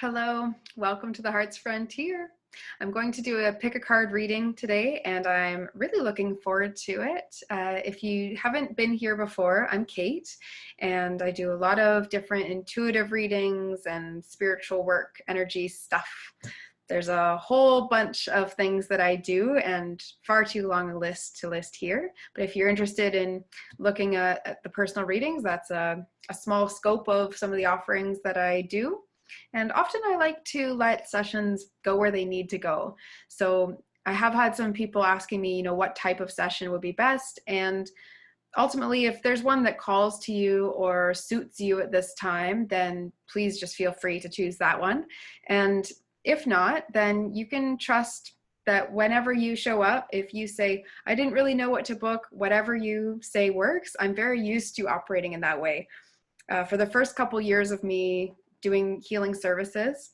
Hello, welcome to the Heart's Frontier. I'm going to do a pick a card reading today, and I'm really looking forward to it. If you haven't been here before, I'm Kate, and I do a lot of different intuitive readings and spiritual work, energy stuff. There's a whole bunch of things that I do, and far too long a list to list here. But if you're interested in looking at the personal readings, that's a small scope of some of the offerings that I do. And often I like to let sessions go where they need to go. So I have had some people asking me, what type of session would be best. And ultimately, if there's one that calls to you or suits you at this time, then please just feel free to choose that one. And if not, then you can trust that whenever you show up, if you say, I didn't really know what to book, whatever you say works. I'm very used to operating in that way. For the first couple years of me doing healing services,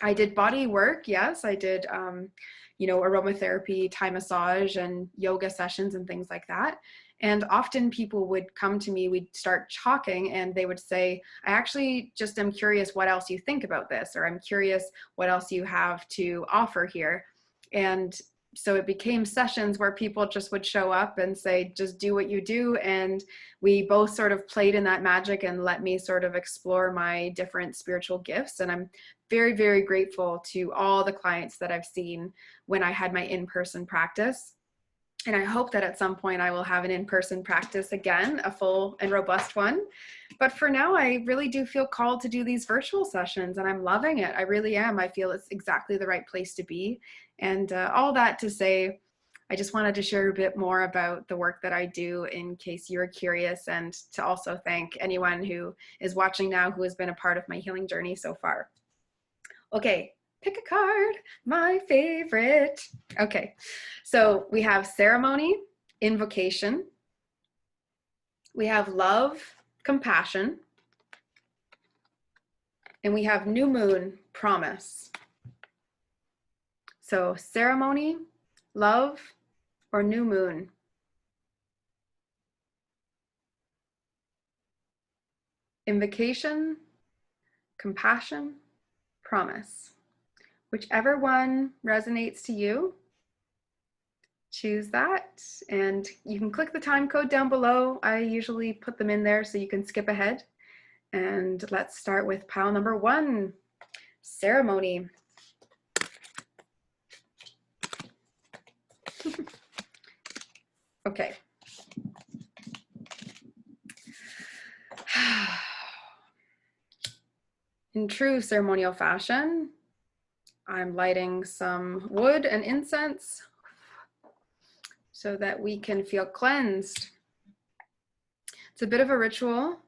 I did body work. Yes, I did, aromatherapy, Thai massage, and yoga sessions and things like that. And often people would come to me, we'd start talking, and they would say, I actually just am curious what else you think about this, or I'm curious what else you have to offer here. And so it became sessions where people just would show up and say, just do what you do. And we both sort of played in that magic and let me sort of explore my different spiritual gifts. And I'm very, very grateful to all the clients that I've seen when I had my in-person practice. And I hope that at some point I will have an in-person practice again, a full and robust one. But for now, I really do feel called to do these virtual sessions, and I'm loving it. I really am. I feel it's exactly the right place to be. And all that to say, I just wanted to share a bit more about the work that I do in case you're curious, and to also thank anyone who is watching now who has been a part of my healing journey so far. Okay, pick a card, my favorite. Okay, so we have ceremony, invocation. We have love, compassion. And we have new moon, promise. So ceremony, love, or new moon. Invocation, compassion, promise. Whichever one resonates to you, choose that. And you can click the time code down below. I usually put them in there so you can skip ahead. And let's start with pile number 1, ceremony. Okay. In true ceremonial fashion, I'm lighting some wood and incense so that we can feel cleansed. It's a bit of a ritual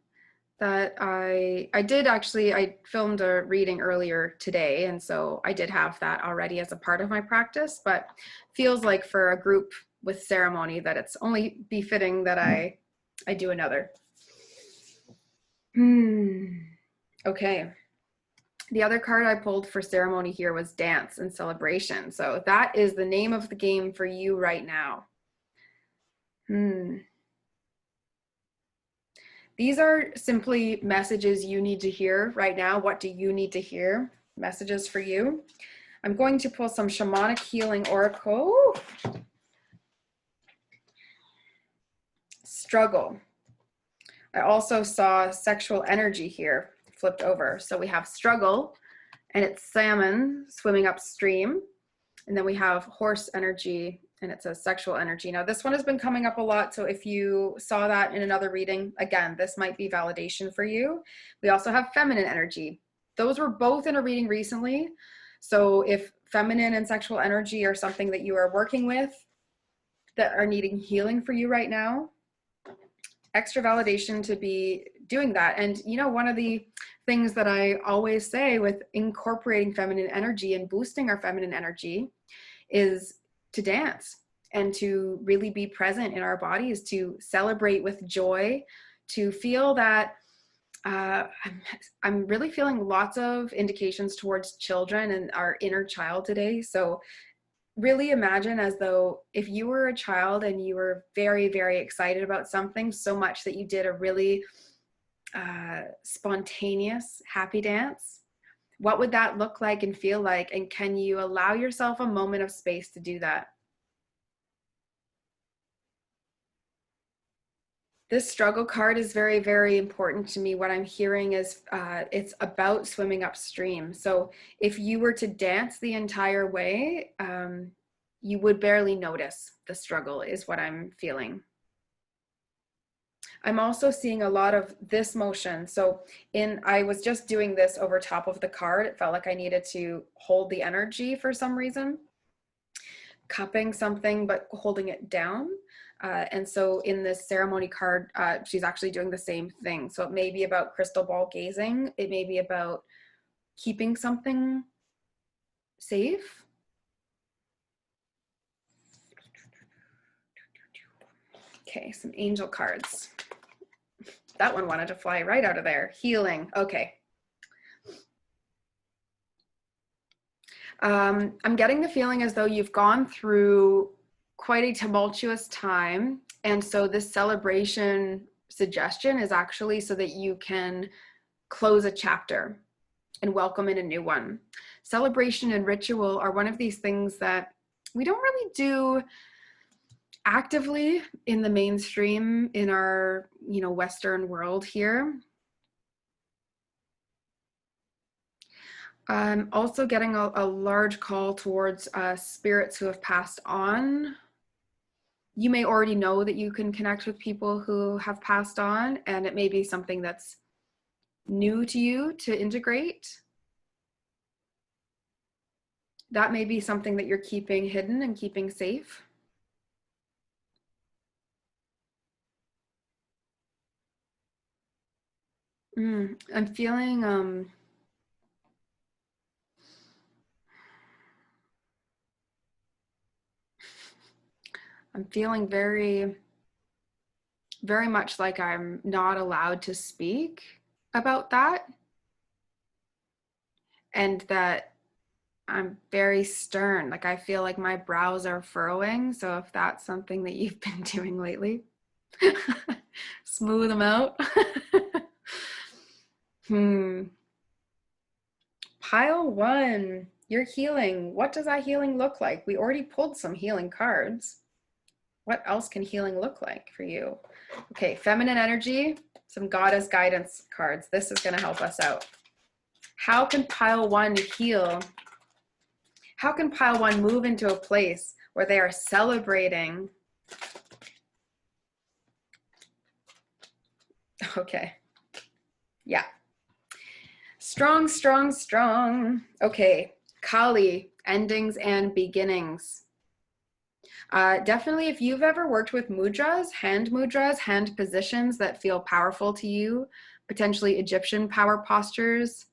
that I filmed a reading earlier today, and so I did have that already as a part of my practice, but feels like for a group with ceremony that it's only befitting that I do another. Okay. The other card I pulled for ceremony here was dance and celebration. So that is the name of the game for you right now. These are simply messages you need to hear right now. What do you need to hear? Messages for you. I'm going to pull some shamanic healing oracle. Struggle. I also saw sexual energy here flipped over. So we have struggle, and it's salmon swimming upstream. And then we have horse energy, and it says sexual energy. Now this one has been coming up a lot, so if you saw that in another reading, again, this might be validation for you. We also have feminine energy. Those were both in a reading recently. So if feminine and sexual energy are something that you are working with that are needing healing for you right now, extra validation to be doing that. And one of the things that I always say with incorporating feminine energy and boosting our feminine energy is to dance and to really be present in our bodies, to celebrate with joy, to feel that I'm really feeling lots of indications towards children and our inner child today. So really imagine as though if you were a child and you were very, very excited about something so much that you did a really spontaneous happy dance. What would that look like and feel like? And can you allow yourself a moment of space to do that? This struggle card is very, very important to me. What I'm hearing is it's about swimming upstream. So if you were to dance the entire way, you would barely notice the struggle, is what I'm feeling. I'm also seeing a lot of this motion. So I was just doing this over top of the card. It felt like I needed to hold the energy for some reason, cupping something, but holding it down. And so in this ceremony card, she's actually doing the same thing. So it may be about crystal ball gazing. It may be about keeping something safe. Okay, some angel cards. That one wanted to fly right out of there. Healing. Okay. I'm getting the feeling as though you've gone through quite a tumultuous time. And so this celebration suggestion is actually so that you can close a chapter and welcome in a new one. Celebration and ritual are one of these things that we don't really do actively in the mainstream in our, Western world here. I'm also getting a large call towards spirits who have passed on. You may already know that you can connect with people who have passed on, and it may be something that's new to you to integrate. That may be something that you're keeping hidden and keeping safe. I'm feeling very, very much like I'm not allowed to speak about that, and that I'm very stern. Like I feel like my brows are furrowing. So if that's something that you've been doing lately, smooth them out. Pile one, you're healing. What does that healing look like? We already pulled some healing cards. What else can healing look like for you? Okay, feminine energy, some goddess guidance cards. This is going to help us out. How can pile one heal? How can pile one move into a place where they are celebrating? Okay. Yeah. Strong, strong, strong. Okay. Kali, endings and beginnings. Definitely, if you've ever worked with mudras, hand positions that feel powerful to you, potentially Egyptian power postures,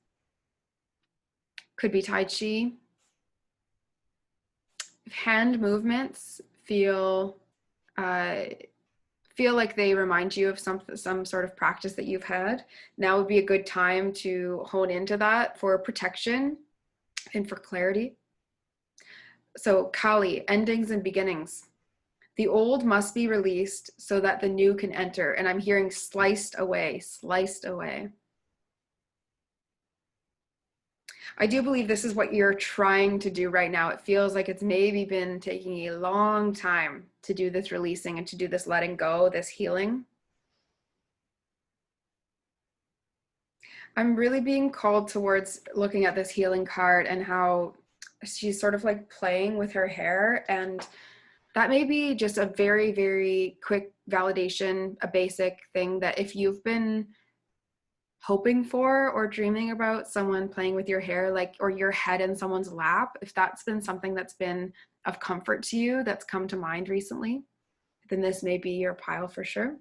could be Tai Chi. If hand movements feel like they remind you of some sort of practice that you've had, now would be a good time to hone into that for protection and for clarity. So Kali, endings and beginnings. The old must be released so that the new can enter. And I'm hearing sliced away, sliced away. I do believe this is what you're trying to do right now. It feels like it's maybe been taking a long time to do this releasing and to do this letting go, this healing. I'm really being called towards looking at this healing card and how she's sort of like playing with her hair, and that may be just a very, very quick validation, a basic thing that if you've been hoping for or dreaming about someone playing with your hair, like, or your head in someone's lap, if that's been something that's been of comfort to you, that's come to mind recently, then this may be your pile for sure.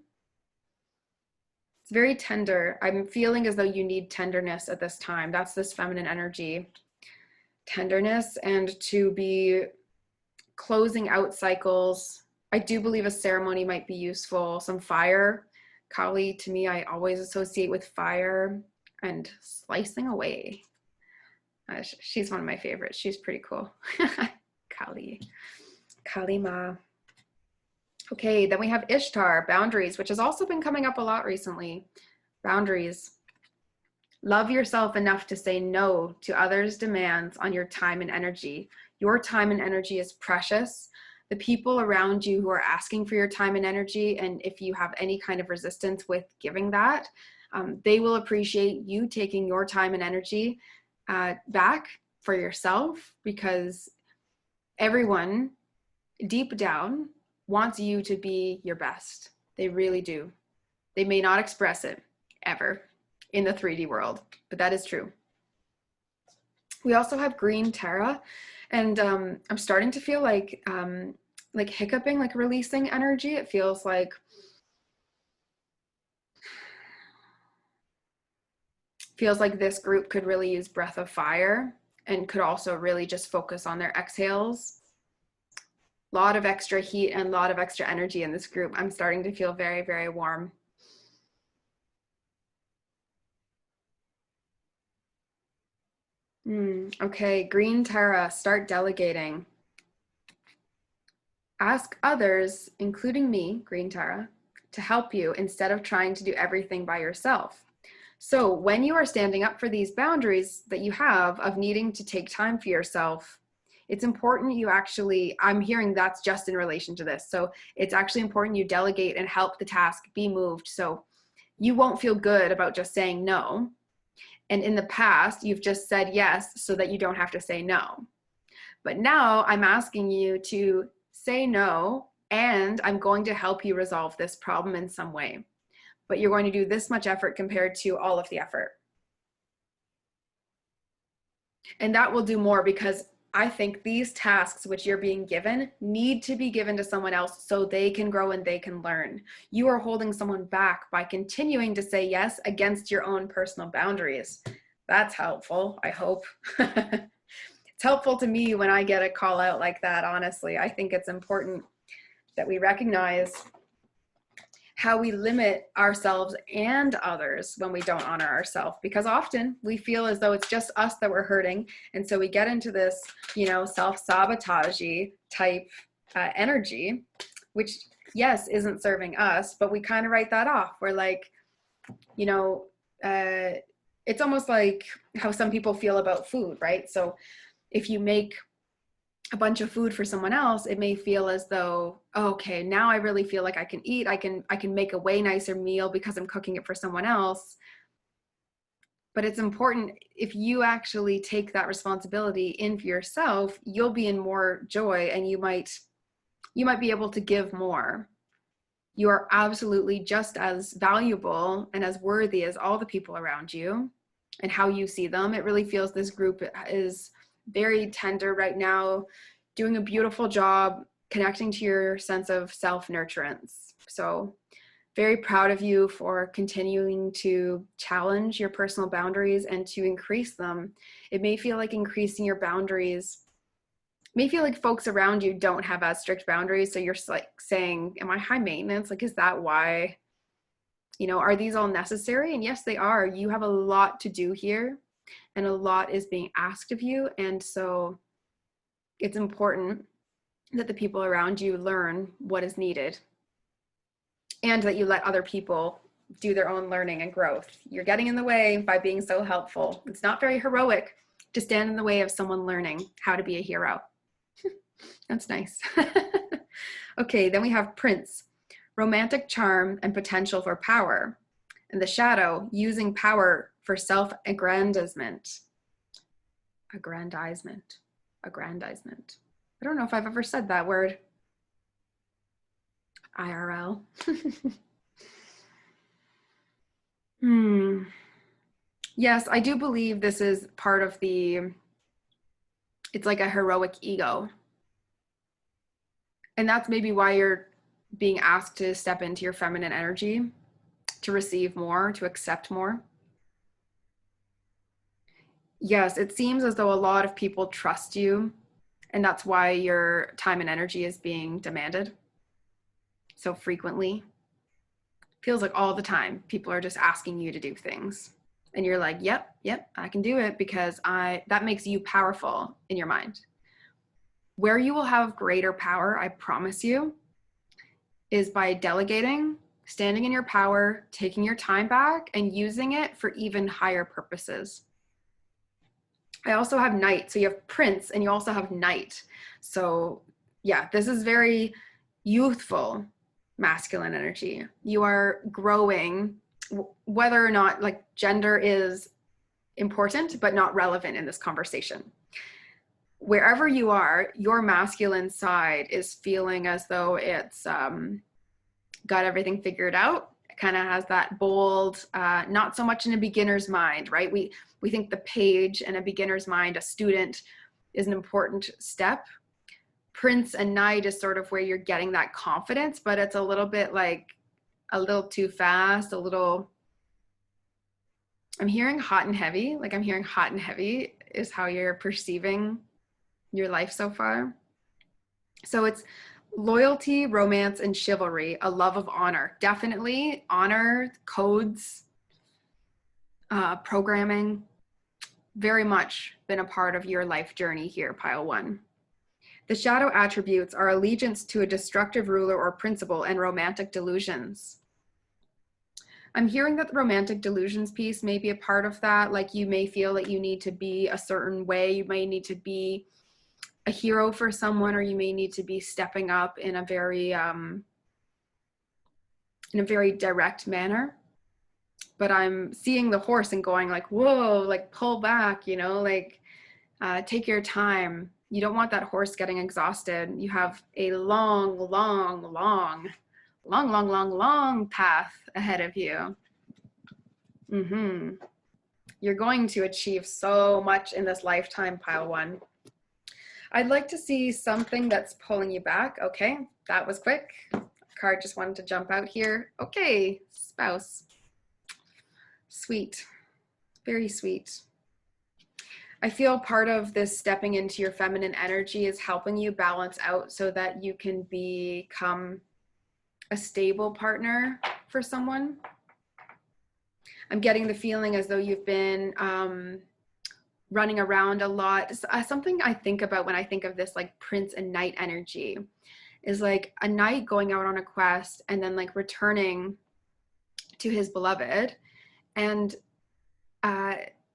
It's very tender. I'm feeling as though you need tenderness at this time. That's this feminine energy. Tenderness, and to be closing out cycles. I do believe a ceremony might be useful. Some fire. Kali, to me, I always associate with fire and slicing away. She's one of my favorites. She's pretty cool. Kali. Kali Ma. Okay, then we have Ishtar, boundaries, which has also been coming up a lot recently. Boundaries. Love yourself enough to say no to others' demands on your time and energy. Your time and energy is precious. The people around you who are asking for your time and energy, and if you have any kind of resistance with giving that, they will appreciate you taking your time and energy back for yourself, because everyone deep down wants you to be your best. They really do. They may not express it ever in the 3D world, but that is true. We also have green Terra, and I'm starting to feel like hiccuping, like releasing energy. It feels like this group could really use breath of fire, and could also really just focus on their exhales. A lot of extra heat and a lot of extra energy in this group. I'm starting to feel very, very warm. Okay, green Terra, start delegating. Ask others, including me, green Terra, to help you instead of trying to do everything by yourself. So when you are standing up for these boundaries that you have of needing to take time for yourself, it's important you actually, I'm hearing that's just in relation to this. So it's actually important you delegate and help the task be moved. So you won't feel good about just saying no. And in the past, you've just said yes so that you don't have to say no. But now I'm asking you to say no, and I'm going to help you resolve this problem in some way. But you're going to do this much effort compared to all of the effort. And that will do more, because I think these tasks which you're being given need to be given to someone else so they can grow and they can learn. You are holding someone back by continuing to say yes against your own personal boundaries. That's helpful, I hope. It's helpful to me when I get a call out like that, honestly. I think it's important that we recognize how we limit ourselves and others when we don't honor ourselves, because often we feel as though it's just us that we're hurting. And so we get into this, self-sabotagey type energy, which, yes, isn't serving us, but we kind of write that off. We're like, it's almost like how some people feel about food, right? So if you make a bunch of food for someone else, it may feel as though, okay, now I really feel like I can eat. I can make a way nicer meal because I'm cooking it for someone else. But it's important, if you actually take that responsibility in for yourself, you'll be in more joy, and you might be able to give more. You are absolutely just as valuable and as worthy as all the people around you, and how you see them. It really feels this group is very tender right now, doing a beautiful job connecting to your sense of self-nurturance. So very proud of you for continuing to challenge your personal boundaries and to increase them. It may feel like increasing your boundaries may feel like folks around you don't have as strict boundaries. So you're like saying, am I high maintenance? Like, is that why? Are these all necessary? And yes, they are. You have a lot to do here, and a lot is being asked of you. And so it's important that the people around you learn what is needed, and that you let other people do their own learning and growth. You're getting in the way by being so helpful. It's not very heroic to stand in the way of someone learning how to be a hero. That's nice. Okay, then we have Prince, romantic charm and potential for power. And the shadow, using power for self-aggrandizement. Aggrandizement. I don't know if I've ever said that word. IRL. Yes, I do believe this is part of it's like a heroic ego. And that's maybe why you're being asked to step into your feminine energy, to receive more, to accept more. Yes, it seems as though a lot of people trust you, and that's why your time and energy is being demanded so frequently. Feels like all the time people are just asking you to do things, and you're like, yep, I can do it, because that makes you powerful in your mind. Where you will have greater power, I promise you, is by delegating standing in your power, taking your time back, and using it for even higher purposes. I also have Knight. So you have Prince and you also have Knight. So yeah, this is very youthful masculine energy. You are growing, whether or not like gender is important, but not relevant in this conversation. Wherever you are, your masculine side is feeling as though it's got everything figured out. It kind of has that bold, not so much in a beginner's mind, right? We think the page in a beginner's mind, a student, is an important step. Prince and Knight is sort of where you're getting that confidence, but it's a little bit like a little too fast, a little, I'm hearing hot and heavy. Like I'm hearing hot and heavy is how you're perceiving your life so far. So it's loyalty, romance, and chivalry, a love of honor. Definitely honor, codes, programming, very much been a part of your life journey here, pile one. The shadow attributes are allegiance to a destructive ruler or principle and romantic delusions. I'm hearing that the romantic delusions piece may be a part of that. Like you may feel that you need to be a certain way. You may need to be a hero for someone, or you may need to be stepping up in a very direct manner. But I'm seeing the horse and going like, whoa, like pull back, you know, like take your time. You don't want that horse getting exhausted. You have a long path ahead of you. You're going to achieve so much in this lifetime, pile one. I'd like to see something that's pulling you back. Okay, that was quick. Card just wanted to jump out here. Okay, spouse. Sweet, very sweet. I feel part of this stepping into your feminine energy is helping you balance out so that you can become a stable partner for someone. I'm getting the feeling as though you've been running around a lot. Something I think about when I think of this like Prince and Knight energy is like a knight going out on a quest and then like returning to his beloved. And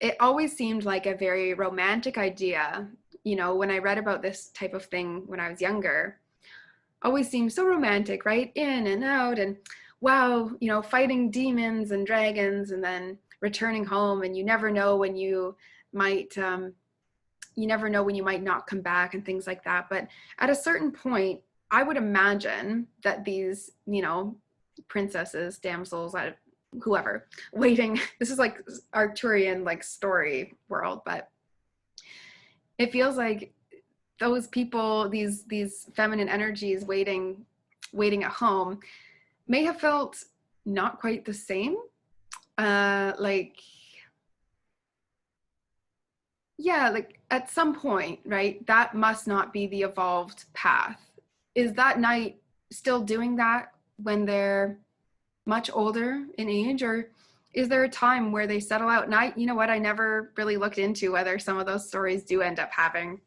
it always seemed like a very romantic idea. You know, when I read about this type of thing when I was younger, always seemed so romantic, right? In and out and wow, you know, fighting demons and dragons and then returning home, and you never know when you might not come back and things like that. But at a certain point, I would imagine that these, you know, princesses, damsels, whoever, waiting, this is like Arthurian like story world, but it feels like those people, these feminine energies waiting at home may have felt not quite the same. Like at some point, right? That must not be the evolved path. Is that knight still doing that when they're much older in age, or is there a time where they settle out? And you know what, I never really looked into whether some of those stories do end up having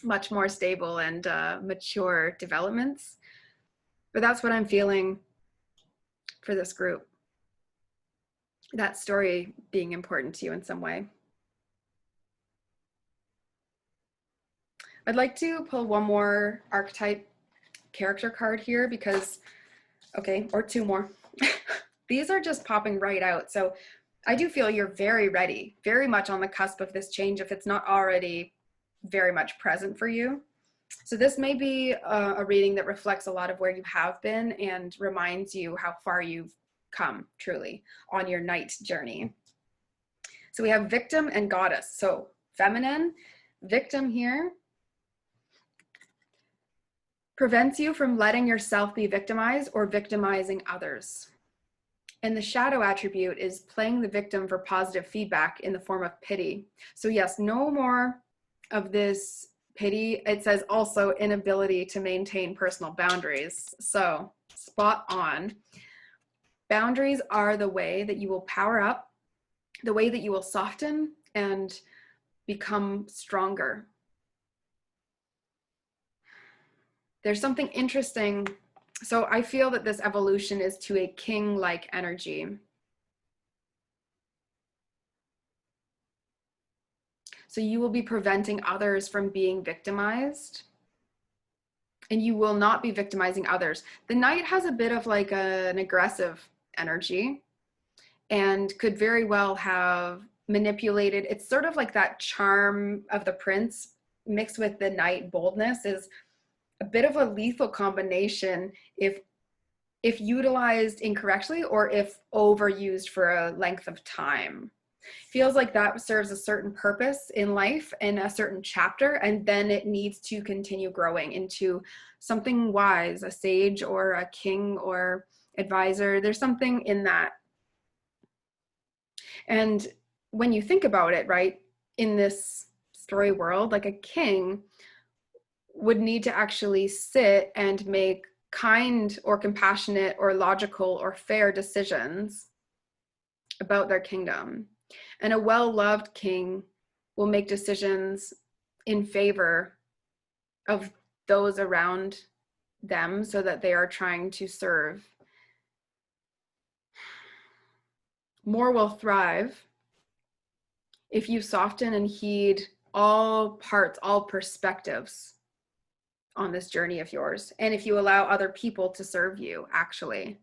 much more stable and mature developments. But that's what I'm feeling for this group. That story being important to you in some way. I'd like to pull one more archetype character card here because, okay, or two more. These are just popping right out. So I do feel you're very ready, very much on the cusp of this change if it's not already very much present for you. So this may be a reading that reflects a lot of where you have been and reminds you how far you've come truly on your knight journey. So we have victim and goddess. So feminine, victim here prevents you from letting yourself be victimized or victimizing others. And the shadow attribute is playing the victim for positive feedback in the form of pity. So yes, no more of this pity. It says also inability to maintain personal boundaries. So spot on. Boundaries are the way that you will power up, the way that you will soften and become stronger. There's something interesting So I feel that this evolution is to a king-like energy. So you will be preventing others from being victimized, and you will not be victimizing others. The Knight has a bit of like an aggressive energy and could very well have manipulated. It's sort of like that charm of the prince mixed with the Knight boldness is a bit of a lethal combination if utilized incorrectly or if overused for a length of time. Feels like that serves a certain purpose in life in a certain chapter, and then it needs to continue growing into something wise, a sage or a king or advisor. There's something in that. And when you think about it, right, in this story world, like a king would need to actually sit and make kind or compassionate or logical or fair decisions about their kingdom. And a well-loved king will make decisions in favor of those around them so that they are trying to serve. More will thrive if you soften and heed all parts, all perspectives on this journey of yours. And if you allow other people to serve you, actually.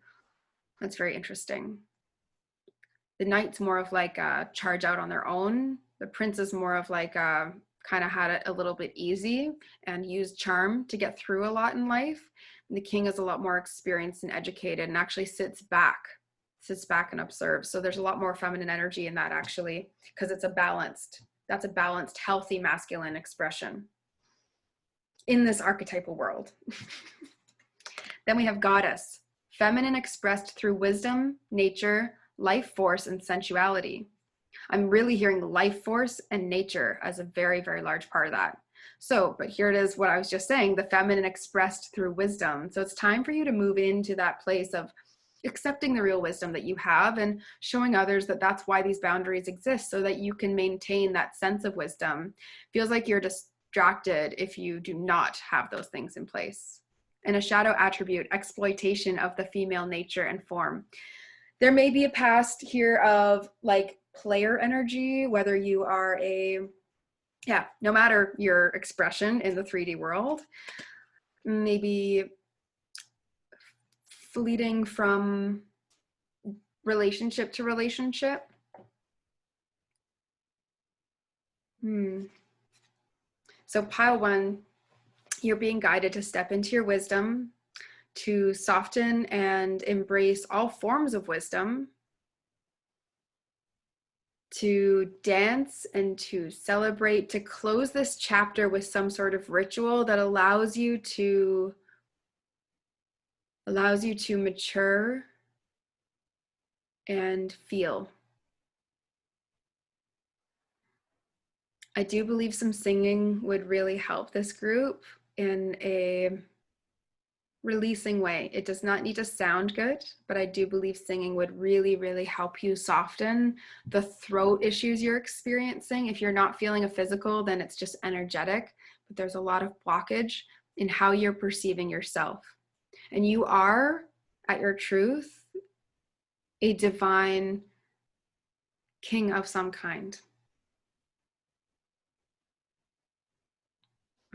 That's very interesting. The Knight's more of like a charge out on their own. The Prince is more of like a kind of had it a little bit easy and used charm to get through a lot in life. And the King is a lot more experienced and educated and actually sits back and observes. So there's a lot more feminine energy in that actually, because it's that's a balanced, healthy masculine expression in this archetypal world. Then we have Goddess, feminine expressed through wisdom, nature, life force, and sensuality. I'm really hearing life force and nature as a very, very large part of that. So, but here it is, what I was just saying, the feminine expressed through wisdom. So it's time for you to move into that place of accepting the real wisdom that you have and showing others that that's why these boundaries exist, so that you can maintain that sense of wisdom. Feels like you're distracted if you do not have those things in place. And a shadow attribute, exploitation of the female nature and form. There may be a past here of like player energy, whether you are no matter your expression in the 3D world, maybe fleeting from relationship to relationship. So pile 1, you're being guided to step into your wisdom, to soften and embrace all forms of wisdom, to dance and to celebrate, to close this chapter with some sort of ritual that allows you to mature and feel. I do believe some singing would really help this group in a releasing way. It does not need to sound good, but I do believe singing would really, really help you soften the throat issues you're experiencing. If you're not feeling a physical, then it's just energetic, but there's a lot of blockage in how you're perceiving yourself. And you are, at your truth, a divine king of some kind.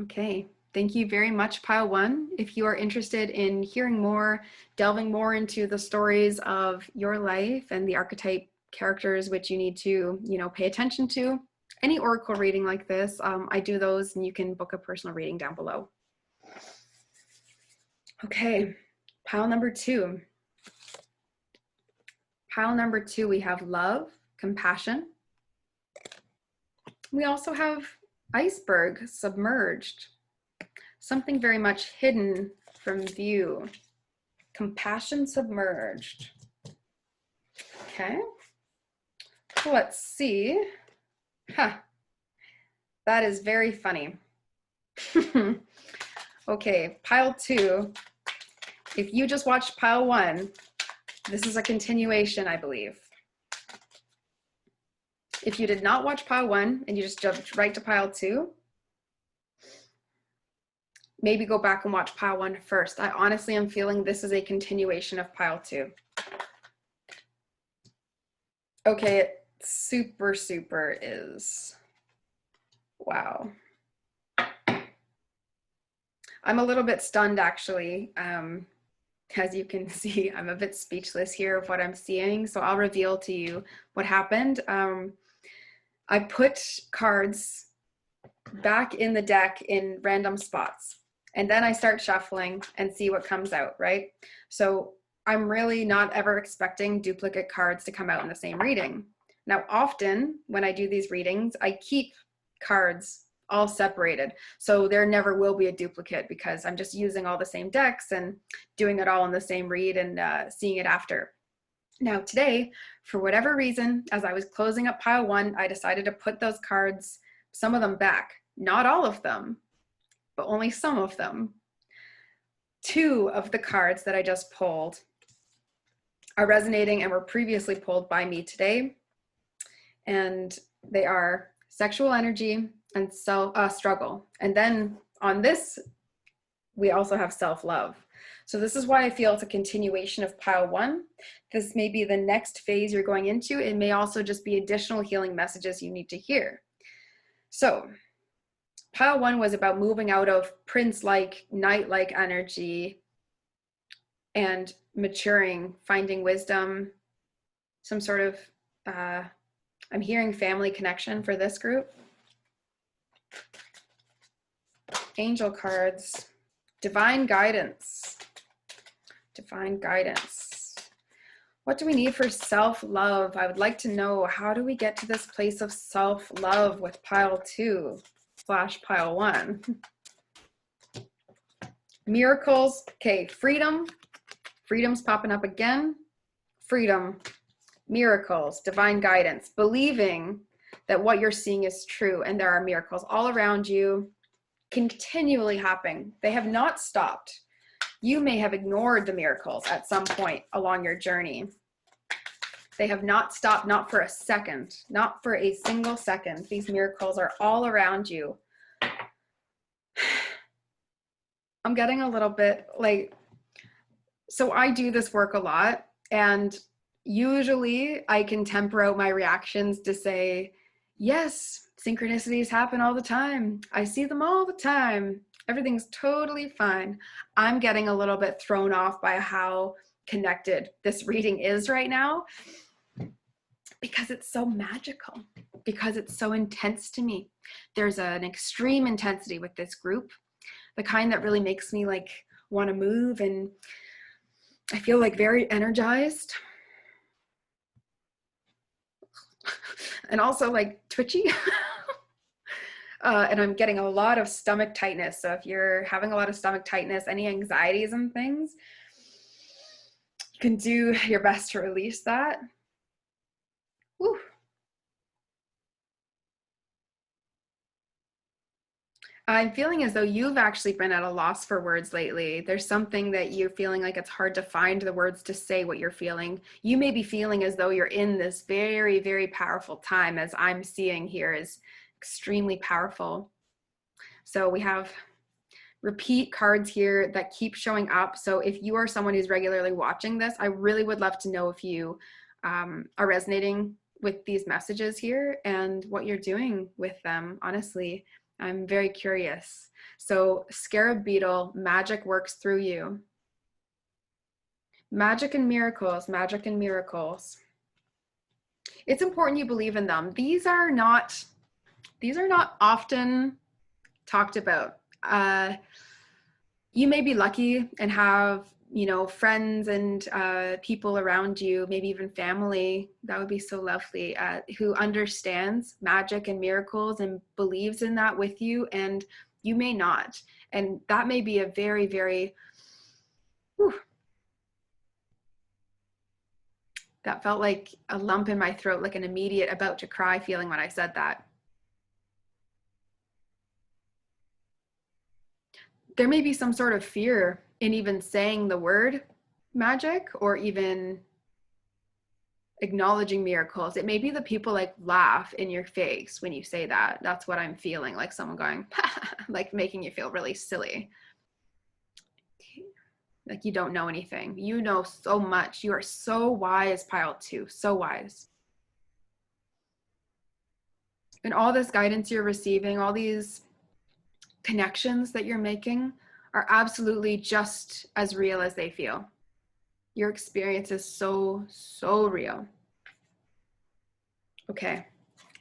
Okay. Thank you very much, Pile 1. If you are interested in hearing more, delving more into the stories of your life and the archetype characters which you need to, pay attention to, any oracle reading like this, I do those, and you can book a personal reading down below. Okay, pile number 2. Pile number 2, we have love, compassion. We also have iceberg, submerged. Something very much hidden from view. Compassion, submerged. Okay. So let's see. That is very funny. Okay, pile 2. If you just watched pile 1, this is a continuation, I believe. If you did not watch pile 1 and you just jumped right to pile 2, maybe go back and watch pile 1 first. I honestly am feeling this is a continuation of pile 2. Okay, it super is. Wow. I'm a little bit stunned actually. As you can see, I'm a bit speechless here of what I'm seeing. So I'll reveal to you what happened. I put cards back in the deck in random spots, and then I start shuffling and see what comes out, right? So I'm really not ever expecting duplicate cards to come out in the same reading. Now, often when I do these readings, I keep cards all separated. So there never will be a duplicate because I'm just using all the same decks and doing it all in the same read and seeing it after. Now today, for whatever reason, as I was closing up pile 1, I decided to put those cards, some of them back. Not all of them, but only some of them. 2 of the cards that I just pulled are resonating and were previously pulled by me today. And they are sexual energy and struggle. And then on this, we also have self-love. So this is why I feel it's a continuation of pile 1. This may be the next phase you're going into. It may also just be additional healing messages you need to hear. So pile 1 was about moving out of prince-like, knight-like energy and maturing, finding wisdom, some sort of, I'm hearing family connection for this group. Angel cards, divine guidance. Divine guidance. What do we need for self-love? I would like to know, how do we get to this place of self-love with pile 2 / pile 1? Miracles. Okay, freedom. Freedom's popping up again. Freedom. Miracles. Divine guidance. Believing that what you're seeing is true and there are miracles all around you, continually happening. They have not stopped. You may have ignored the miracles at some point along your journey. They have not stopped, not for a second, not for a single second. These miracles are all around you. I'm getting a little bit like, so I do this work a lot, and usually I can temper out my reactions to say, yes, synchronicities happen all the time. I see them all the time. Everything's totally fine. I'm getting a little bit thrown off by how connected this reading is right now because it's so magical, because it's so intense to me. There's an extreme intensity with this group, the kind that really makes me like want to move, and I feel like very energized and also like twitchy. And I'm getting a lot of stomach tightness. So if you're having a lot of stomach tightness, any anxieties and things, you can do your best to release that. Whew. I'm feeling as though you've actually been at a loss for words lately. There's something that you're feeling like it's hard to find the words to say what you're feeling. You may be feeling as though you're in this very, very powerful time, as I'm seeing here is extremely powerful. So we have repeat cards here that keep showing up. So if you are someone who's regularly watching this, I really would love to know if you are resonating with these messages here and what you're doing with them. Honestly, I'm very curious. So scarab beetle, magic works through you. Magic and miracles, magic and miracles. It's important you believe in them. These are not often talked about. You may be lucky and have, you know, friends and people around you, maybe even family, that would be so lovely, who understands magic and miracles and believes in that with you, and you may not. And that may be a very, very, whew, that felt like a lump in my throat, like an immediate about to cry feeling when I said that. There may be some sort of fear in even saying the word magic or even acknowledging miracles. It may be that people like laugh in your face when you say that. That's what I'm feeling, like someone going, like making you feel really silly. like you don't know anything. You know so much. You are so wise, pile 2, so wise. And all this guidance you're receiving, all these connections that you're making are absolutely just as real as they feel. Your experience is so, so real. Okay,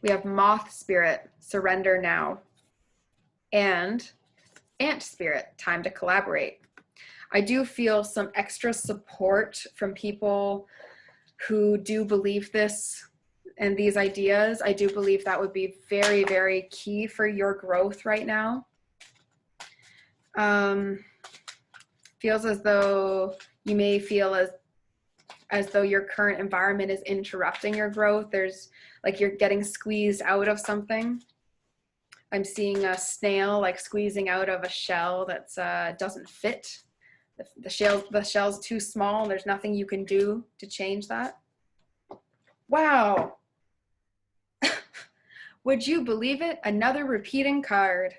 we have moth spirit, surrender now, and ant spirit, time to collaborate. I do feel some extra support from people who do believe this and these ideas. I do believe that would be very, very key for your growth right now. Feels as though you may feel as though your current environment is interrupting your growth. There's like you're getting squeezed out of something. I'm seeing a snail like squeezing out of a shell that's doesn't fit. The shell's too small. There's nothing you can do to change that. Wow. Would you believe it? Another repeating card.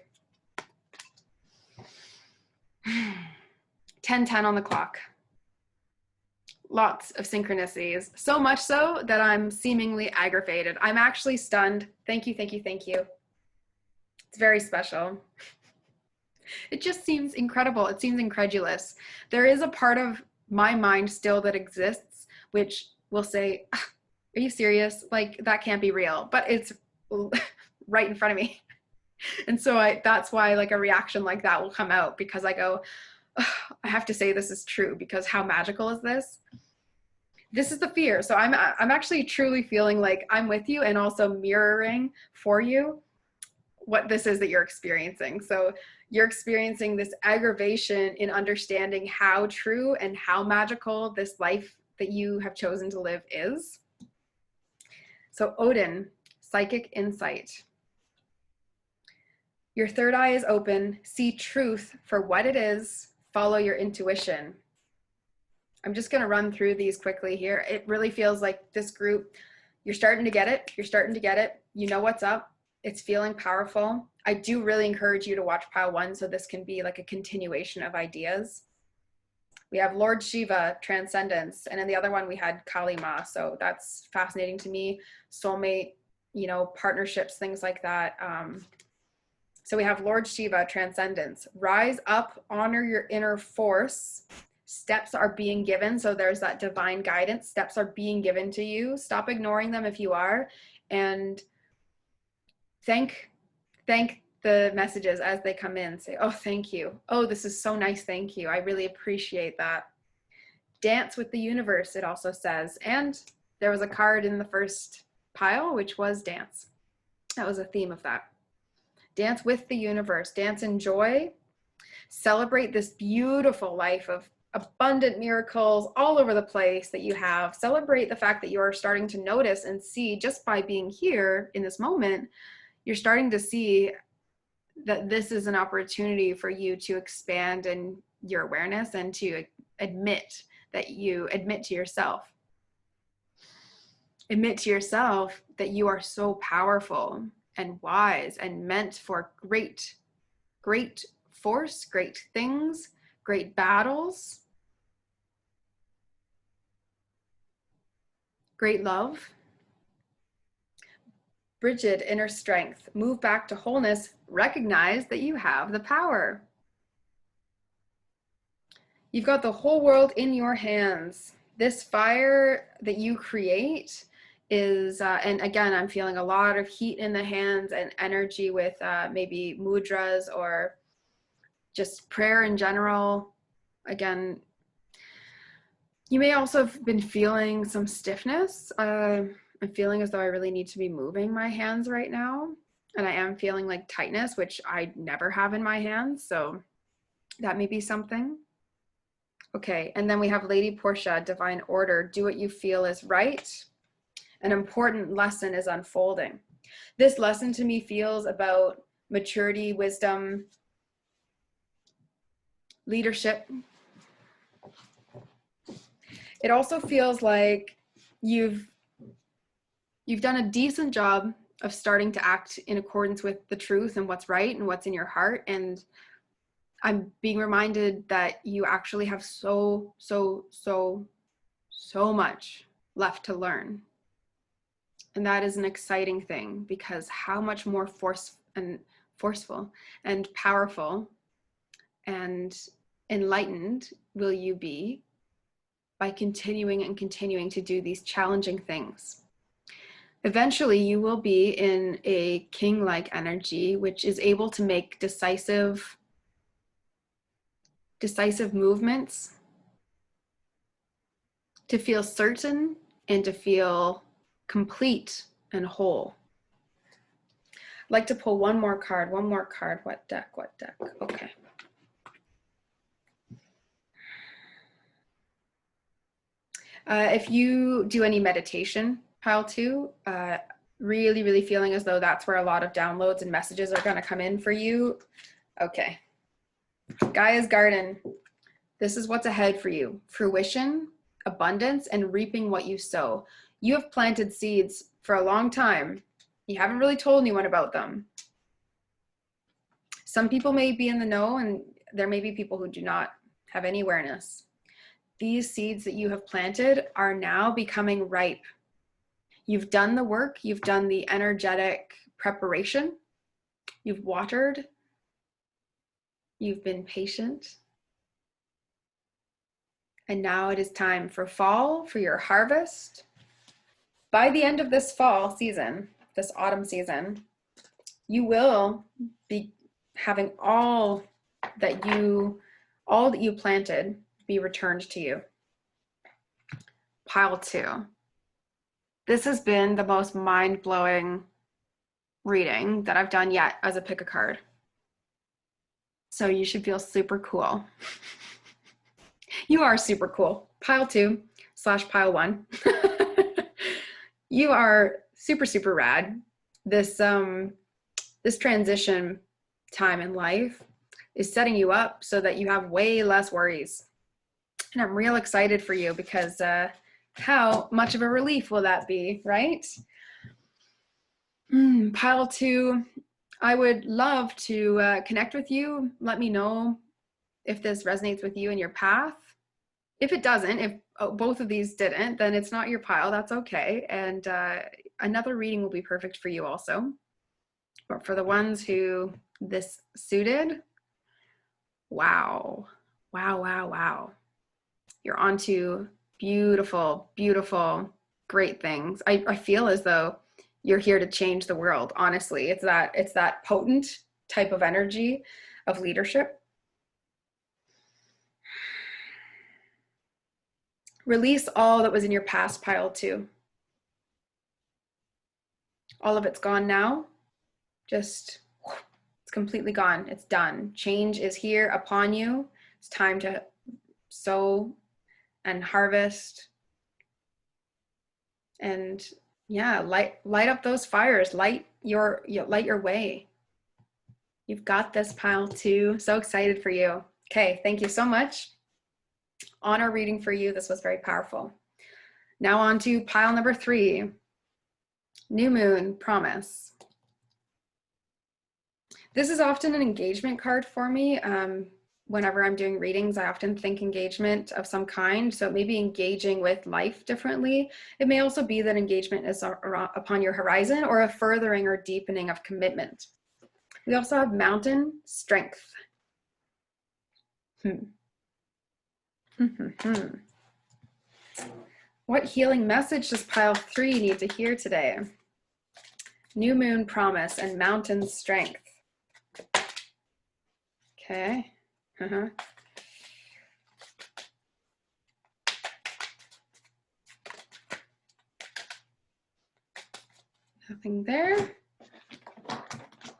10:10 on the clock. Lots of synchronicities. So much so that I'm seemingly aggravated. I'm actually stunned. Thank you, thank you, thank you. It's very special. It just seems incredible. It seems incredulous. There is a part of my mind still that exists, which will say, are you serious? Like, that can't be real. But it's right in front of me. And so that's why like a reaction like that will come out, because I go, I have to say this is true, because how magical is this? This is the fear. So I'm actually truly feeling like I'm with you and also mirroring for you what this is that you're experiencing. So you're experiencing this aggravation in understanding how true and how magical this life that you have chosen to live is. So Odin, psychic insight. Your third eye is open. See truth for what it is. Follow your intuition. I'm just going to run through these quickly here. It really feels like this group, you're starting to get it. You're starting to get it. You know what's up. It's feeling powerful. I do really encourage you to watch pile 1 so this can be like a continuation of ideas. We have Lord Shiva, transcendence, and in the other one we had Kali Ma. So that's fascinating to me. Soulmate, you know, partnerships, things like that. So we have Lord Shiva, transcendence. Rise up, honor your inner force. Steps are being given. So there's that divine guidance. Steps are being given to you. Stop ignoring them if you are. And thank the messages as they come in. Say, oh, thank you. Oh, this is so nice. Thank you. I really appreciate that. Dance with the universe, it also says. And there was a card in the first pile, which was dance. That was a theme of that. Dance with the universe. Dance in joy. Celebrate this beautiful life of abundant miracles all over the place that you have. Celebrate the fact that you are starting to notice and see, just by being here in this moment, you're starting to see that this is an opportunity for you to expand in your awareness and to admit that you admit to yourself. Admit to yourself that you are so powerful and wise and meant for great, great force, great things, great battles, great love. Bridget, inner strength. Move back to wholeness. Recognize that you have the power. You've got the whole world in your hands. This fire that you create is, and again, I'm feeling a lot of heat in the hands and energy with maybe mudras or just prayer in general. Again, you may also have been feeling some stiffness. I'm feeling as though I really need to be moving my hands right now. And I am feeling like tightness, which I never have in my hands. So that may be something. Okay, and then we have Lady Portia, divine order. Do what you feel is right. An important lesson is unfolding. This lesson to me feels about maturity, wisdom, leadership. It also feels like you've done a decent job of starting to act in accordance with the truth and what's right and what's in your heart. And I'm being reminded that you actually have so much left to learn. And that is an exciting thing, because how much more forceful and powerful and enlightened will you be by continuing and continuing to do these challenging things. Eventually, you will be in a king-like energy, which is able to make decisive movements, to feel certain and to feel complete and whole. I'd like to pull one more card. What deck? Okay. If you do any meditation, pile 2, really feeling as though that's where a lot of downloads and messages are going to come in for you. Okay. Gaia's Garden. This is what's ahead for you. Fruition, abundance, and reaping what you sow. You have planted seeds for a long time. You haven't really told anyone about them. Some people may be in the know, and there may be people who do not have any awareness. These seeds that you have planted are now becoming ripe. You've done the work, you've done the energetic preparation, you've watered, you've been patient. And now it is time for fall, for your harvest. By the end of this fall season, this autumn season, you will be having all that you planted be returned to you. Pile 2. This has been the most mind-blowing reading that I've done yet as a pick a card. So you should feel super cool. You are super cool. Pile 2/pile 1. You are super rad. This transition time in life is setting you up so that you have way less worries. And I'm real excited for you, because how much of a relief will that be, right? Pile 2, I would love to connect with you. Let me know if this resonates with you in your path. If it doesn't, if both of these didn't, then it's not your pile. That's okay. And another reading will be perfect for you also. But for the ones who this suited, wow. You're onto beautiful, great things. I feel as though you're here to change the world, honestly. It's that potent type of energy of leadership. Release all that was in your past, pile 2. All of it's gone now. It's completely gone. It's done. Change is here upon you. It's time to sow and harvest. And yeah, light up those fires. Light your way. You've got this, pile 2. So excited for you. Okay, thank you so much. Honor reading for you. This was very powerful. Now on to pile number 3. New moon, promise. This is often an engagement card for me. Whenever I'm doing readings, I often think engagement of some kind. So it may be engaging with life differently. It may also be that engagement is upon your horizon, or a furthering or deepening of commitment. We also have mountain, strength. What healing message does pile 3 need to hear today? New moon, promise, and mountain, strength. Okay. Nothing there.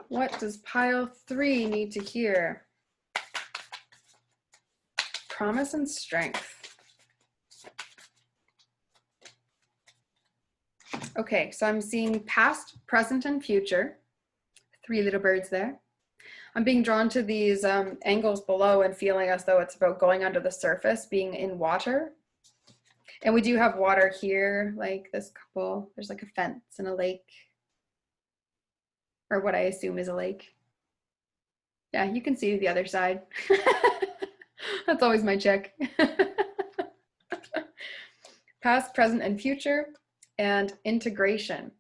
What does pile 3 need to hear? Promise and strength. Okay, so I'm seeing past, present, and future. 3 little birds there. I'm being drawn to these angles below and feeling as though it's about going under the surface, being in water. And we do have water here, like this couple. There's like a fence and a lake, or what I assume is a lake. Yeah, you can see the other side. That's always my check. Past, present, and future, and integration.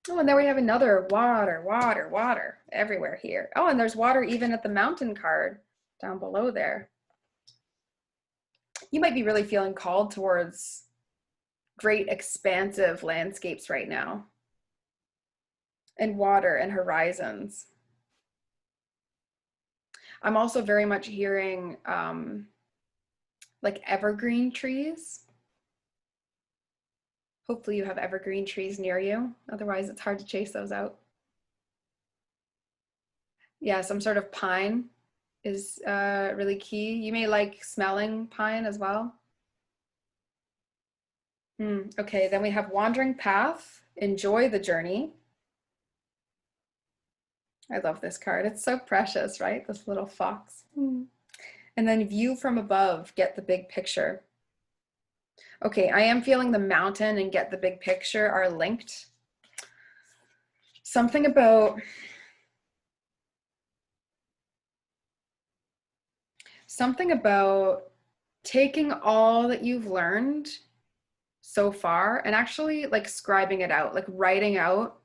Oh, and there we have another water, water, water everywhere here. Oh, and there's water even at the mountain card down below there. You might be really feeling called towards great expansive landscapes right now, and water and horizons. I'm also very much hearing like evergreen trees. Hopefully you have evergreen trees near you. Otherwise it's hard to chase those out. Yeah, some sort of pine is really key. You may like smelling pine as well. Okay, then we have wandering path. Enjoy the journey. I love this card. It's so precious, right? This little fox. And then view from above, get the big picture. Okay, I am feeling the mountain and get the big picture are linked. Something about taking all that you've learned so far and actually like scribing it out, like writing out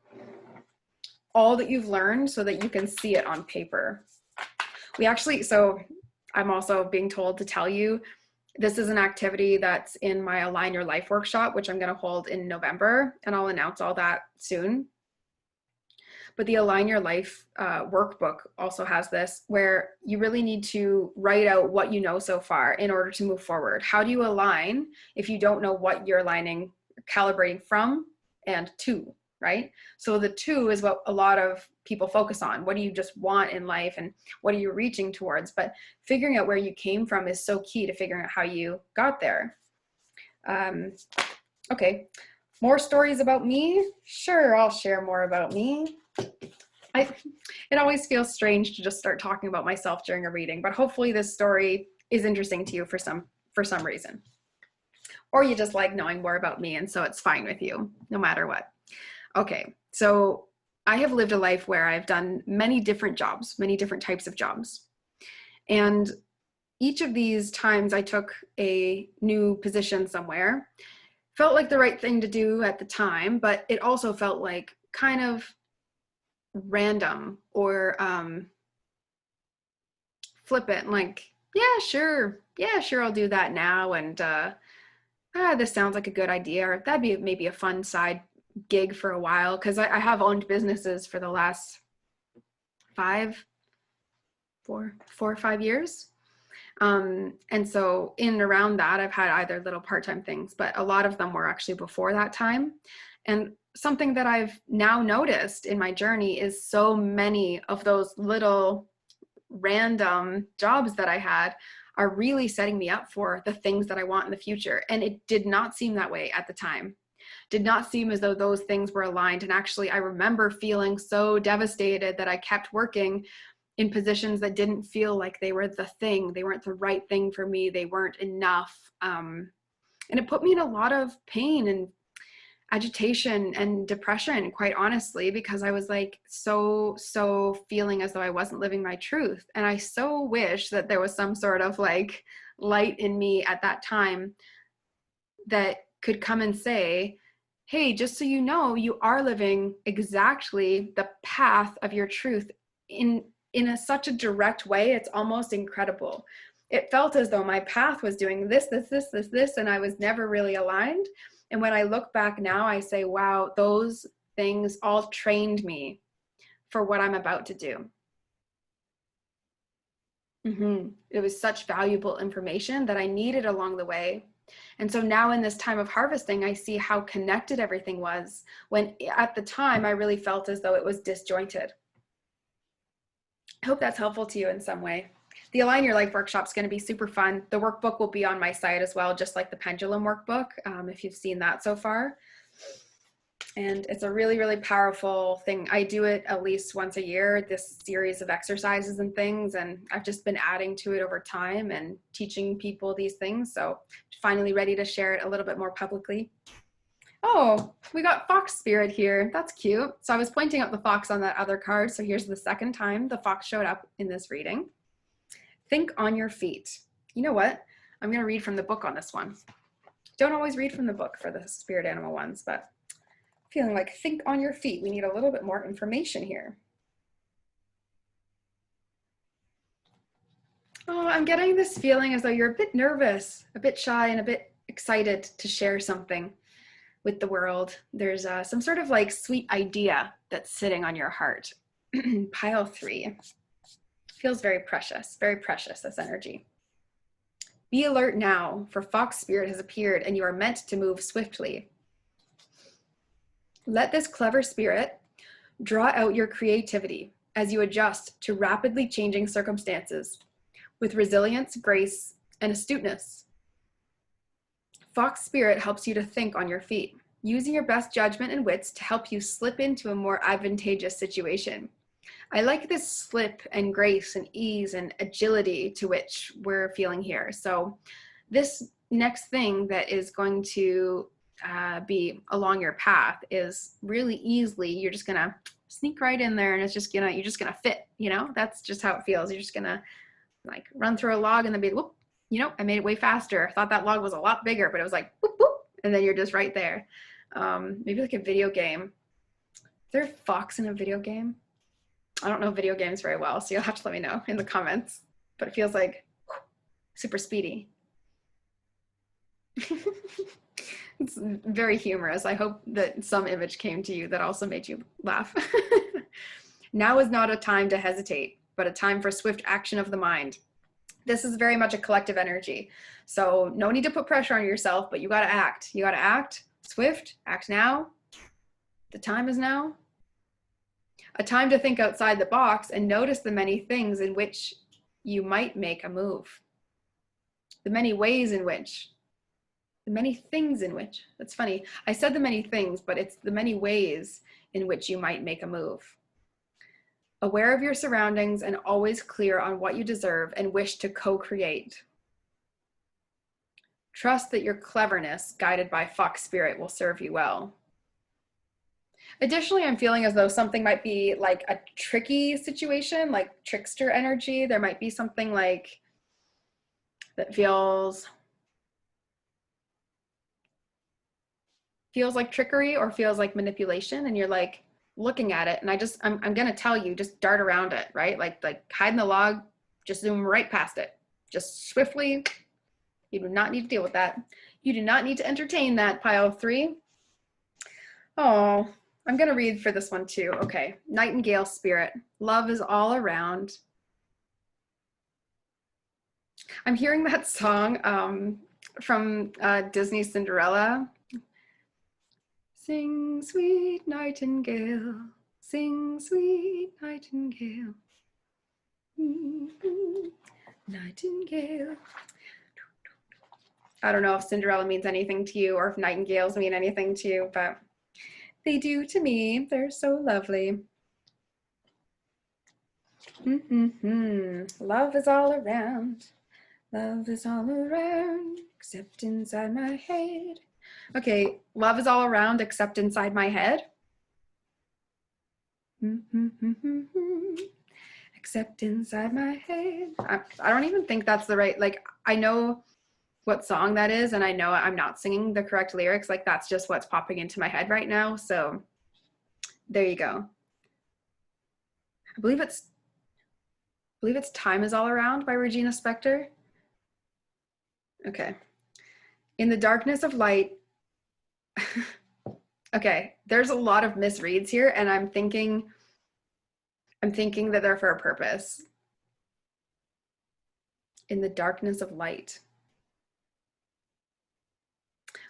all that you've learned so that you can see it on paper. So I'm also being told to tell you, this is an activity that's in my Align Your Life workshop, which I'm going to hold in November, and I'll announce all that soon. But the Align Your Life workbook also has this, where you really need to write out what you know so far in order to move forward. How do you align if you don't know what you're aligning, calibrating from and to, right? So the to is what a lot of people focus on. What do you just want in life and what are you reaching towards? But figuring out where you came from is so key to figuring out how you got there. Okay, more stories about me? Sure, I'll share more about me. It always feels strange to just start talking about myself during a reading, but hopefully this story is interesting to you for some reason. Or you just like knowing more about me, and so it's fine with you, no matter what. Okay, so I have lived a life where I've done many different jobs, many different types of jobs. And each of these times I took a new position somewhere, felt like the right thing to do at the time, but it also felt like kind of random or flippant, like, yeah, sure, I'll do that now. And this sounds like a good idea, or that'd be maybe a fun side gig for a while, because I have owned businesses for the last 4 or 5 years. And so in and around that, I've had either little part-time things, but a lot of them were actually before that time. And something that I've now noticed in my journey is so many of those little random jobs that I had are really setting me up for the things that I want in the future. And it did not seem that way at the time. Did not seem as though those things were aligned. And actually, I remember feeling so devastated that I kept working in positions that didn't feel like they were the thing. They weren't the right thing for me. They weren't enough. And it put me in a lot of pain and agitation and depression, quite honestly, because I was like so feeling as though I wasn't living my truth. And I so wish that there was some sort of like light in me at that time that could come and say, hey, just so you know, you are living exactly the path of your truth in such a direct way. It's almost incredible. It felt as though my path was doing this, and I was never really aligned. And when I look back now, I say, wow, those things all trained me for what I'm about to do. It was such valuable information that I needed along the way. And so now in this time of harvesting, I see how connected everything was, when at the time I really felt as though it was disjointed. I hope that's helpful to you in some way. The Align Your Life workshop is going to be super fun. The workbook will be on my site as well, just like the pendulum workbook, if you've seen that so far. And it's a really, really powerful thing. I do it at least once a year, this series of exercises and things, and I've just been adding to it over time and teaching people these things. So finally ready to share it a little bit more publicly. Oh, we got fox spirit here. That's cute. So I was pointing out the fox on that other card. So here's the second time the fox showed up in this reading. Think on your feet. You know what? I'm going to read from the book on this one. Don't always read from the book for the spirit animal ones, but feeling like think on your feet. We need a little bit more information here. Oh, I'm getting this feeling as though you're a bit nervous, a bit shy, and a bit excited to share something with the world. There's some sort of like sweet idea that's sitting on your heart. Pile 3. Feels very precious, this energy. Be alert now, for fox spirit has appeared and you are meant to move swiftly. Let this clever spirit draw out your creativity as you adjust to rapidly changing circumstances with resilience, grace, and astuteness. Fox spirit helps you to think on your feet, using your best judgment and wits to help you slip into a more advantageous situation. I like this slip and grace and ease and agility to which we're feeling here. So this next thing that is going to be along your path is really easily, you're just gonna sneak right in there and it's just gonna, you're just gonna fit, you know, that's just how it feels. You're just gonna like run through a log and then be, whoop, you know, I made it way faster. I thought that log was a lot bigger, but it was like, whoop, whoop, and then you're just right there. Maybe like a video game. Is there a fox in a video game? I don't know video games very well, so you'll have to let me know in the comments, but it feels like whew, super speedy. It's very humorous. I hope that some image came to you that also made you laugh. Now is not a time to hesitate, but a time for swift action of the mind. This is very much a collective energy. So no need to put pressure on yourself, but you got to act. You got to act swift, act now. The time is now. A time to think outside the box and notice the many things in which you might make a move. The many ways in which, the many things in which, that's funny. I said the many things, but it's the many ways in which you might make a move. Aware of your surroundings and always clear on what you deserve and wish to co-create. Trust that your cleverness, guided by fox spirit, will serve you well. Additionally, I'm feeling as though something might be like a tricky situation, like trickster energy. There might be something like that feels like trickery or feels like manipulation, and you're like looking at it, and I'm gonna tell you, just dart around it, right? Like hide in the log, just zoom right past it, just swiftly. You do not need to deal with that. You do not need to entertain that, pile 3. Oh, I'm gonna read for this one too. Okay, Nightingale spirit, love is all around. I'm hearing that song from Disney Cinderella. Sing, sweet nightingale, sing, sweet nightingale. Nightingale. I don't know if Cinderella means anything to you or if nightingales mean anything to you, but they do to me. They're so lovely. Love is all around. Love is all around, except inside my head. Okay, love is all around except inside my head. Except inside my head. I don't even think that's the right, like, I know what song that is, and I know I'm not singing the correct lyrics. Like, that's just what's popping into my head right now. So there you go. I believe it's Time is All Around by Regina Spektor. Okay. In the darkness of light. Okay, there's a lot of misreads here, and I'm thinking that they're for a purpose. In the darkness of light.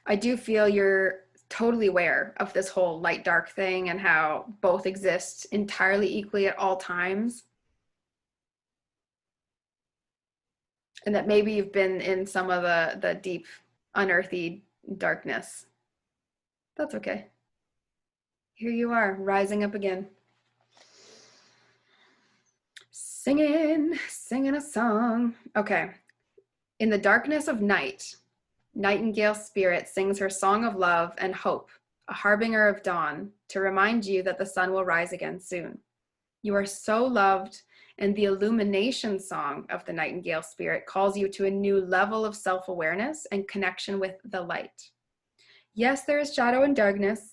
I do feel you're totally aware of this whole light dark thing and how both exist entirely equally at all times. And that maybe you've been in some of the deep, unearthly darkness. That's okay. Here you are, rising up again. Singing a song. Okay. In the darkness of night, Nightingale spirit sings her song of love and hope a harbinger of dawn, to remind you that the sun will rise again soon. You are so loved, and the illumination song of the Nightingale Spirit calls you to a new level of self-awareness and connection with the light. Yes, there is shadow and darkness,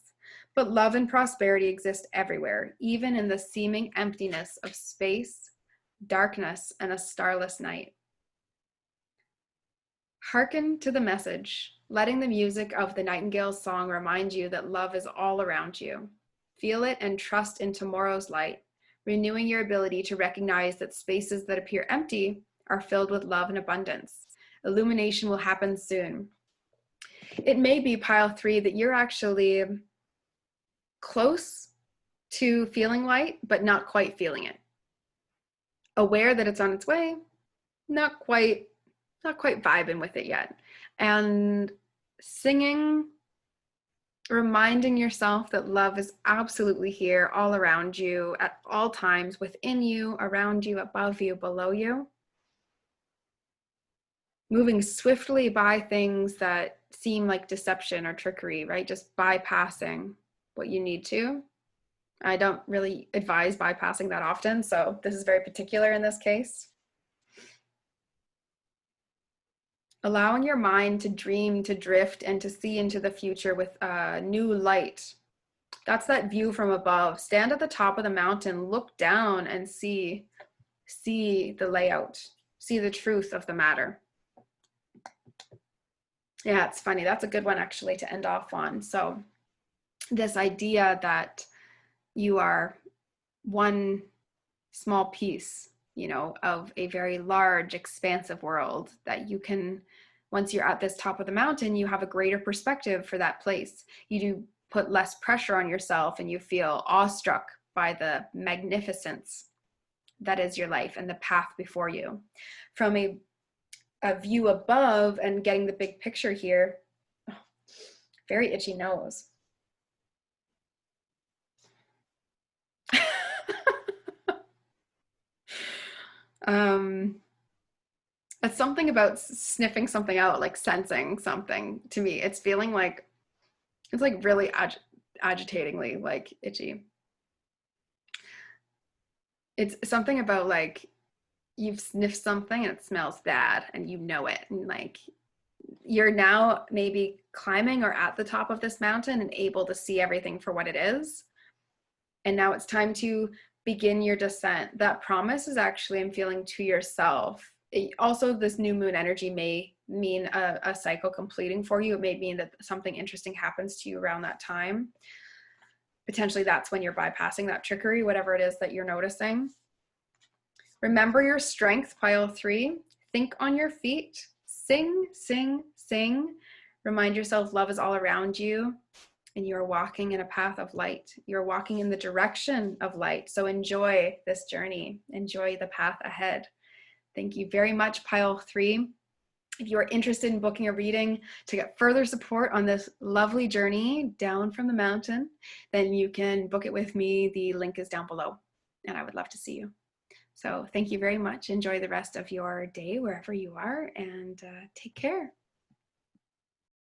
but love and prosperity exist everywhere, even in the seeming emptiness of space, darkness, and a starless night. Hearken to the message, letting the music of the Nightingale's song remind you that love is all around you. Feel it and trust in tomorrow's light, renewing your ability to recognize that spaces that appear empty are filled with love and abundance. Illumination will happen soon. It may be pile 3 that you're actually close to feeling light, but not quite feeling it. Aware that it's on its way, not quite vibing with it yet. And singing, reminding yourself that love is absolutely here, all around you, at all times, within you, around you, above you, below you. Moving swiftly by things that seem like deception or trickery, right? Just bypassing what you need to. I don't really advise bypassing that often, so this is very particular in this case. Allowing your mind to dream, to drift, and to see into the future with a new light. That's that view from above. Stand at the top of the mountain, look down and see the layout, see the truth of the matter. Yeah, it's funny. That's a good one actually to end off on. So this idea that you are one small piece, you know, of a very large, expansive world, that you can, once you're at this top of the mountain, you have a greater perspective for that place. You do put less pressure on yourself, and you feel awestruck by the magnificence that is your life and the path before you. From a view above and getting the big picture here, oh, very itchy nose. It's something about sniffing something out, like sensing something. To me, it's feeling like, it's like really agitatingly like itchy. It's something about like you've sniffed something and it smells bad and you know it, and like you're now maybe climbing or at the top of this mountain and able to see everything for what it is. And now it's time to begin your descent. That promise is actually, I'm feeling, to yourself. Also, this new moon energy may mean a cycle completing for you. It may mean that something interesting happens to you around that time. Potentially that's when you're bypassing that trickery, whatever it is that you're noticing. Remember your strength, pile 3. Think on your feet. Sing, sing, sing. Remind yourself love is all around you, and you're walking in a path of light. You're walking in the direction of light. So enjoy this journey. Enjoy the path ahead. Thank you very much, pile 3. If you are interested in booking a reading to get further support on this lovely journey down from the mountain, then you can book it with me. The link is down below, and I would love to see you. So thank you very much. Enjoy the rest of your day wherever you are, and take care.